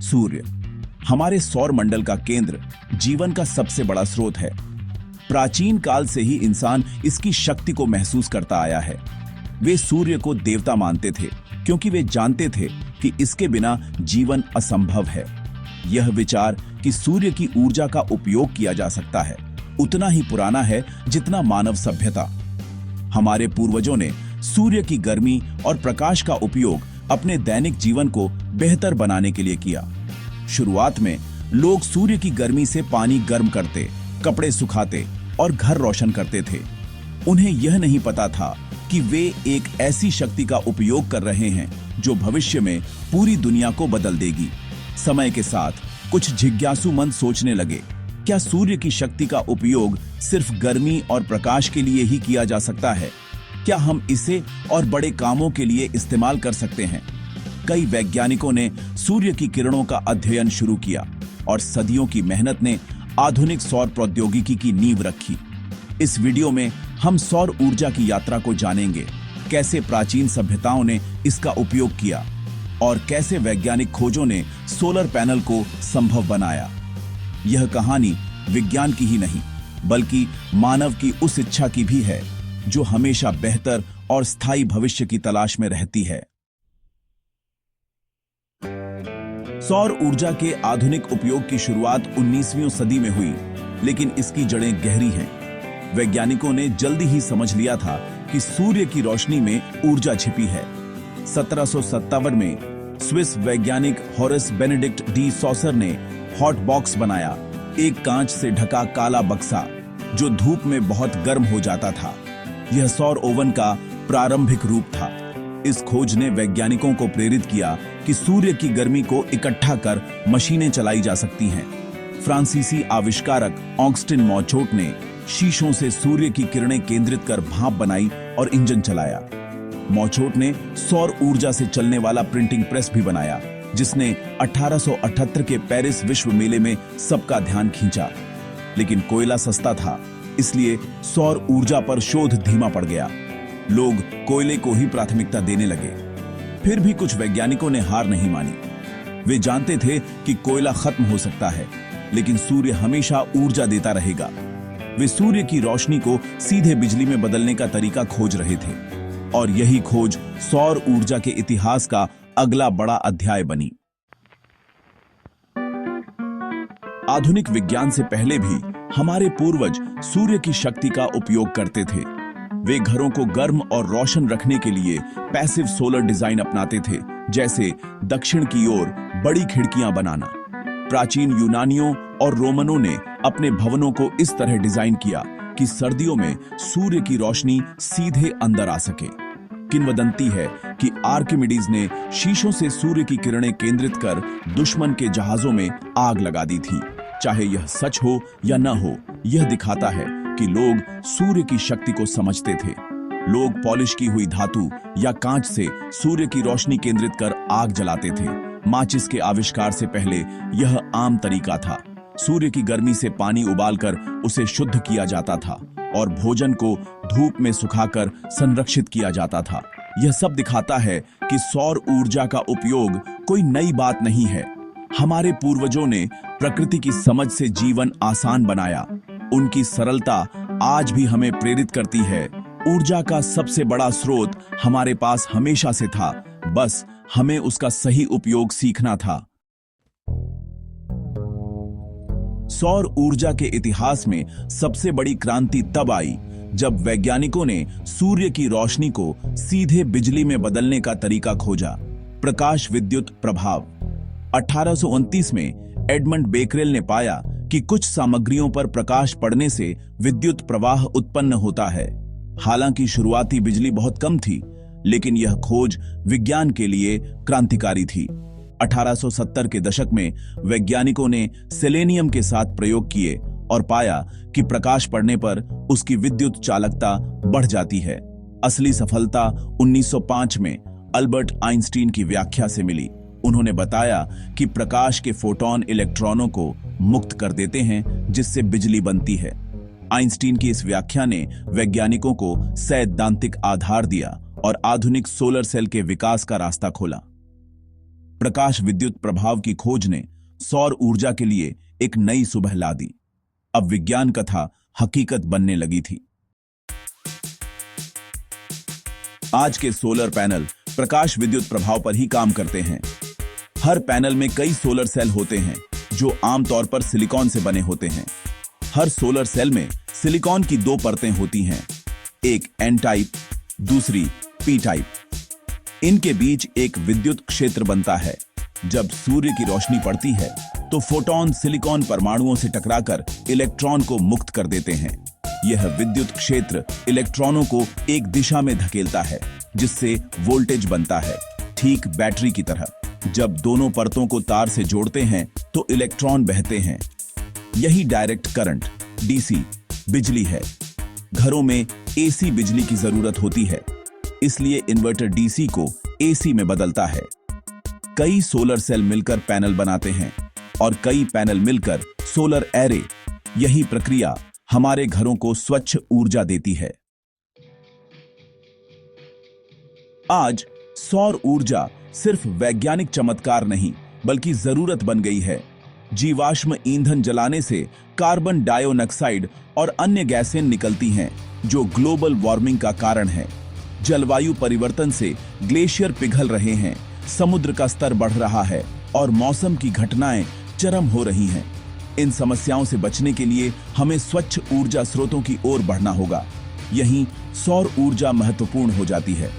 सूर्य हमारे सौर मंडल का केंद्र, जीवन का सबसे बड़ा स्रोत है। प्राचीन काल से ही इंसान इसकी शक्ति को महसूस करता आया है। वे सूर्य को देवता मानते थे क्योंकि वे जानते थे कि इसके बिना जीवन असंभव है। यह विचार कि सूर्य की ऊर्जा का उपयोग किया जा सकता है उतना ही पुराना है जितना मानव सभ्यता। हमारे पूर्वजों ने सूर्य की गर्मी और प्रकाश का उपयोग अपने दैनिक जीवन को बेहतर बनाने के लिए किया। शुरुआत में लोग सूर्य की गर्मी से पानी गर्म करते, कपड़े सुखाते और घर रोशन करते थे। उन्हें यह नहीं पता था कि वे एक ऐसी शक्ति का उपयोग कर रहे हैं जो भविष्य में पूरी दुनिया को बदल देगी। समय के साथ कुछ जिज्ञासुमंद सोचने लगे, क्या सूर्य की शक्ति का उपयोग सिर्फ गर्मी और प्रकाश के लिए ही किया जा सकता है? क्या हम इसे और बड़े कामों के लिए इस्तेमाल कर सकते हैं? कई वैज्ञानिकों ने सूर्य की किरणों का अध्ययन शुरू किया और सदियों की मेहनत ने आधुनिक सौर प्रौद्योगिकी की नींव रखी। इस वीडियो में हम सौर ऊर्जा की यात्रा को जानेंगे, कैसे प्राचीन सभ्यताओं ने इसका उपयोग किया और कैसे वैज्ञानिक खोजों ने सोलर पैनल को संभव बनाया। यह कहानी विज्ञान की ही नहीं, बल्कि मानव की उस इच्छा की भी है जो हमेशा बेहतर और स्थायी भविष्य की तलाश में रहती है। सौर ऊर्जा के आधुनिक उपयोग की शुरुआत 19वीं सदी में हुई, लेकिन इसकी जड़ें गहरी हैं। वैज्ञानिकों ने जल्दी ही समझ लिया था कि सूर्य की रोशनी में ऊर्जा छिपी है। 1757 में स्विस वैज्ञानिक हॉरेस बेनेडिक्ट डी सॉसर ने हॉट बॉक्स बनाया, एक कांच से ढका काला बक्सा जो धूप में बहुत गर्म हो जाता था। यह सौर ओवन का प्रारंभिक रूप था। इस खोज ने वैज्ञानिकों को प्रेरित किया कि सूर्य की गर्मी को इकट्ठा कर मशीनें चलाई जा सकती हैं। फ्रांसीसी आविष्कारक ऑगस्टिन मौचोट ने शीशों से सूर्य की किरणें केंद्रित कर भाप बनाई और इंजन चलाया। मौचोट ने सौर ऊर्जा से चलने वाला प्रिंटिंग प्रेस भी बनाया, जिसने 1878 के पेरिस विश्व मेले में सबका ध्यान खींचा। लेकिन कोयला सस्ता था, इसलिए सौर ऊर्जा पर शोध धीमा पड़ गया। लोग कोयले को ही प्राथमिकता देने लगे। फिर भी कुछ वैज्ञानिकों ने हार नहीं मानी। वे जानते थे कि कोयला खत्म हो सकता है, लेकिन सूर्य हमेशा ऊर्जा देता रहेगा। वे सूर्य की रोशनी को सीधे बिजली में बदलने का तरीका खोज रहे थे, और यही खोज सौर ऊर्जा के इतिहास का अगला बड़ा अध्याय बनी। आधुनिक विज्ञान से पहले भी हमारे पूर्वज सूर्य की शक्ति का उपयोग करते थे। वे घरों को गर्म और रोशन रखने के लिए पैसिव सोलर डिजाइन अपनाते थे, जैसे दक्षिण की ओर बड़ी खिड़कियां बनाना। प्राचीन यूनानियों और रोमनों ने अपने भवनों को इस तरह डिजाइन किया कि सर्दियों में सूर्य की रोशनी सीधे अंदर आ सके। किंवदंती है कि आर्किमिडीज ने शीशों से सूर्य की किरणें केंद्रित कर दुश्मन के जहाजों में आग लगा दी थी। चाहे यह सच हो या न हो, यह दिखाता है कि लोग सूर्य की शक्ति को समझते थे। लोग पॉलिश की हुई धातु या कांच से सूर्य की रोशनी केंद्रित कर आग जलाते थे। माचिस के आविष्कार से पहले यह आम तरीका था। सूर्य की गर्मी से पानी उबालकर उसे शुद्ध किया जाता था और भोजन को धूप में सुखाकर संरक्षित किया जाता था। यह सब दिखाता है कि सौर ऊर्जा का उपयोग कोई नई बात नहीं है। हमारे पूर्वजों ने प्रकृति की समझ से जीवन आसान बनाया। उनकी सरलता आज भी हमें प्रेरित करती है। ऊर्जा का सबसे बड़ा स्रोत हमारे पास हमेशा से था, बस हमें उसका सही उपयोग सीखना था। सौर ऊर्जा के इतिहास में सबसे बड़ी क्रांति तब आई जब वैज्ञानिकों ने सूर्य की रोशनी को सीधे बिजली में बदलने का तरीका खोजा। प्रकाश विद्युत प्रभाव। 1829 में एडमंड बेकरेल ने पाया कि कुछ सामग्रियों पर प्रकाश पड़ने से विद्युत प्रवाह उत्पन्न होता है। हालांकि शुरुआती बिजली बहुत कम थी, लेकिन यह खोज विज्ञान के लिए क्रांतिकारी थी। 1870 के दशक में वैज्ञानिकों ने सेलेनियम के साथ प्रयोग किए और पाया कि प्रकाश पड़ने पर उसकी विद्युत चालकता बढ़ जाती है। असली सफलता 1905 में अल्बर्ट आइंस्टीन की व्याख्या से मिली। उन्होंने बताया कि प्रकाश के फोटॉन इलेक्ट्रॉनों को मुक्त कर देते हैं, जिससे बिजली बनती है। आइंस्टीन की इस व्याख्या ने वैज्ञानिकों को सैद्धांतिक आधार दिया और आधुनिक सोलर सेल के विकास का रास्ता खोला। प्रकाश विद्युत प्रभाव की खोज ने सौर ऊर्जा के लिए एक नई सुबह ला दी। अब विज्ञान कथा हकीकत बनने लगी थी। आज के सोलर पैनल प्रकाश विद्युत प्रभाव पर ही काम करते हैं। हर पैनल में कई सोलर सेल होते हैं जो आमतौर पर सिलिकॉन से बने होते हैं। हर सोलर सेल में सिलिकॉन की दो परतें होती हैं, एक एन टाइप, दूसरी पी टाइप। इनके बीच एक विद्युत क्षेत्र बनता है। जब सूर्य की रोशनी पड़ती है तो फोटॉन सिलिकॉन परमाणुओं से टकराकर इलेक्ट्रॉन को मुक्त कर देते हैं। यह विद्युत क्षेत्र इलेक्ट्रॉनों को एक दिशा में धकेलता है, जिससे वोल्टेज बनता है, ठीक बैटरी की तरह। जब दोनों परतों को तार से जोड़ते हैं तो इलेक्ट्रॉन बहते हैं। यही डायरेक्ट करंट, डीसी बिजली है। घरों में एसी बिजली की जरूरत होती है, इसलिए इन्वर्टर डीसी को एसी में बदलता है। कई सोलर सेल मिलकर पैनल बनाते हैं और कई पैनल मिलकर सोलर एरे। यही प्रक्रिया हमारे घरों को स्वच्छ ऊर्जा देती है। आज सौर ऊर्जा सिर्फ वैज्ञानिक चमत्कार नहीं, बल्कि जरूरत बन गई है। जीवाश्म ईंधन जलाने से कार्बन डाइऑक्साइड और अन्य गैसें निकलती हैं, जो ग्लोबल वार्मिंग का कारण है। जलवायु परिवर्तन से ग्लेशियर पिघल रहे हैं, समुद्र का स्तर बढ़ रहा है और मौसम की घटनाएं चरम हो रही हैं। इन समस्याओं से बचने के लिए हमें स्वच्छ ऊर्जा स्रोतों की ओर बढ़ना होगा। यहीं सौर ऊर्जा महत्वपूर्ण हो जाती है।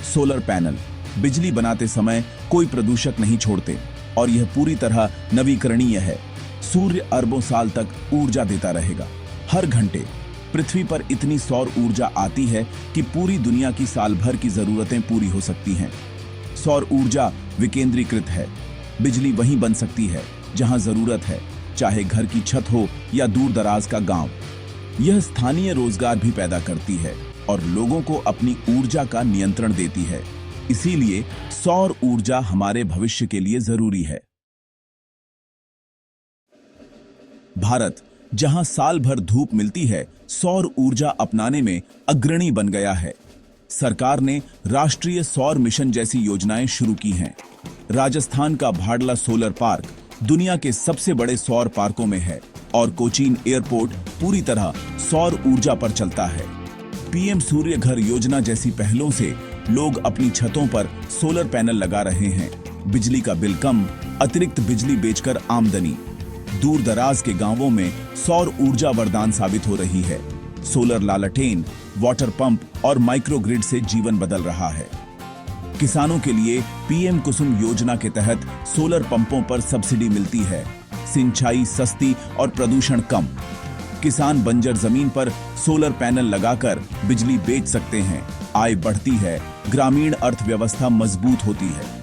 सोलर पैनल बिजली बनाते समय कोई प्रदूषक नहीं छोड़ते और यह पूरी तरह नवीकरणीय है। सूर्य अरबों साल तक ऊर्जा देता रहेगा। हर घंटे पृथ्वी पर इतनी सौर ऊर्जा आती है कि पूरी दुनिया की साल भर की जरूरतें पूरी हो सकती हैं। सौर ऊर्जा विकेंद्रीकृत है। बिजली वहीं बन सकती है जहां जरूरत है, चाहे घर की छत हो या दूर दराज का गांव। यह स्थानीय रोजगार भी पैदा करती है और लोगों को अपनी ऊर्जा का नियंत्रण देती है। इसीलिए सौर ऊर्जा हमारे भविष्य के लिए जरूरी है। भारत, जहां साल भर धूप मिलती है, सौर ऊर्जा अपनाने में अग्रणी बन गया है। सरकार ने राष्ट्रीय सौर मिशन जैसी योजनाएं शुरू की हैं। राजस्थान का भाडला सोलर पार्क दुनिया के सबसे बड़े सौर पार्कों में है और कोचीन एयरपोर्ट पूरी तरह सौर ऊर्जा पर चलता है। पीएम सूर्य घर योजना जैसी पहलों से लोग अपनी छतों पर सोलर पैनल लगा रहे हैं। बिजली का बिल कम, अतिरिक्त बिजली बेचकर आमदनी। दूर दराज के गांवों में सौर ऊर्जा वरदान साबित हो रही है। सोलर लालटेन, वाटर पंप और माइक्रोग्रिड से जीवन बदल रहा है। किसानों के लिए पीएम कुसुम योजना के तहत सोलर पंपों पर सब्सिडी मिलती है। सिंचाई सस्ती और प्रदूषण कम। किसान बंजर जमीन पर सोलर पैनल लगाकर बिजली बेच सकते हैं। आय बढ़ती है, ग्रामीण अर्थव्यवस्था मजबूत होती है।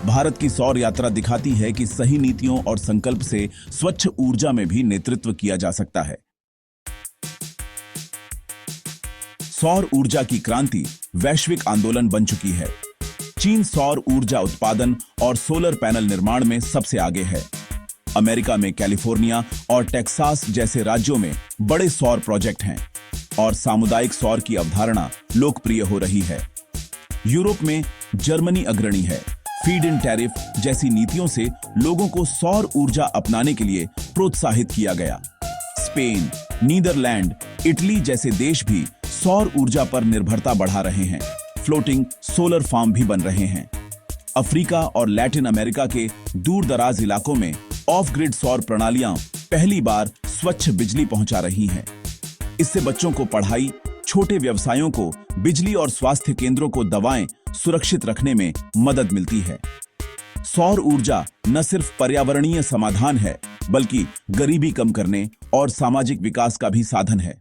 भारत की सौर यात्रा दिखाती है कि सही नीतियों और संकल्प से स्वच्छ ऊर्जा में भी नेतृत्व किया जा सकता है। सौर ऊर्जा की क्रांति वैश्विक आंदोलन बन चुकी है। चीन सौर ऊर्जा उत्पादन और सोलर पैनल निर्माण में सबसे आगे है। अमेरिका में कैलिफोर्निया और टेक्सास जैसे राज्यों में बड़े सौर प्रोजेक्ट हैं और सामुदायिक सौर की अवधारणा लोकप्रिय हो रही है। यूरोप में जर्मनी अग्रणी है। फीड इन टैरिफ जैसी नीतियों से लोगों को सौर ऊर्जा अपनाने के लिए प्रोत्साहित किया गया। स्पेन, नीदरलैंड, इटली जैसे देश भी सौर ऊर्जा पर निर्भरता बढ़ा रहे हैं। फ्लोटिंग सोलर फार्म भी बन रहे हैं। अफ्रीका और लैटिन अमेरिका के दूर दराज इलाकों में ऑफ ग्रिड सौर प्रणालियां पहली बार स्वच्छ बिजली पहुंचा रही हैं। इससे बच्चों को पढ़ाई, छोटे व्यवसायों को बिजली और स्वास्थ्य केंद्रों को दवाएं सुरक्षित रखने में मदद मिलती है। सौर ऊर्जा न सिर्फ पर्यावरणीय समाधान है, बल्कि गरीबी कम करने और सामाजिक विकास का भी साधन है।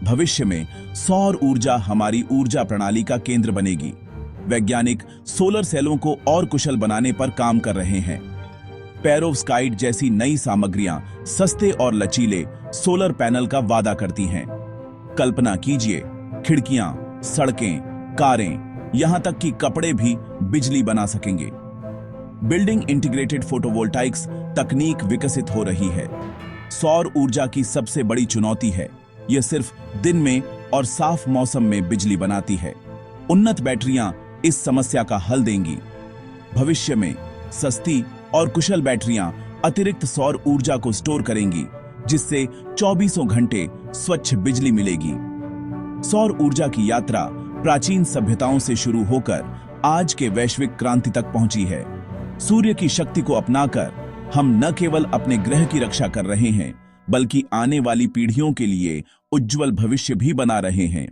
भविष्य में सौर ऊर्जा हमारी ऊर्जा प्रणाली का केंद्र बनेगी। वैज्ञानिक सोलर सेलों को और कुशल बनाने पर काम कर रहे हैं। पेरोव्स्काइट जैसी नई सामग्रियां सस्ते और लचीले सोलर पैनल का वादा करती हैं। कल्पना कीजिए, खिड़कियां, सड़कें, कारें, यहां तक कि कपड़े भी बिजली बना सकेंगे। बिल्डिंग इंटीग्रेटेड फोटोवोल्टाइक्स तकनीक विकसित हो रही है। सौर ऊर्जा की सबसे बड़ी चुनौती है, यह सिर्फ दिन में और साफ मौसम में बिजली बनाती है। उन्नत बैटरियां इस समस्या का हल देंगी। भविष्य में सस्ती और कुशल बैटरियां अतिरिक्त सौर ऊर्जा को स्टोर करेंगी, जिससे 24 घंटे स्वच्छ बिजली मिलेगी। सौर ऊर्जा की यात्रा प्राचीन सभ्यताओं से शुरू होकर आज के वैश्विक क्रांति तक पहुंची है। सूर्य की शक्ति को अपनाकर हम न केवल अपने ग्रह की रक्षा कर रहे हैं, बल्कि आने वाली पीढ़ियों के लिए उज्जवल भविष्य भी बना रहे हैं।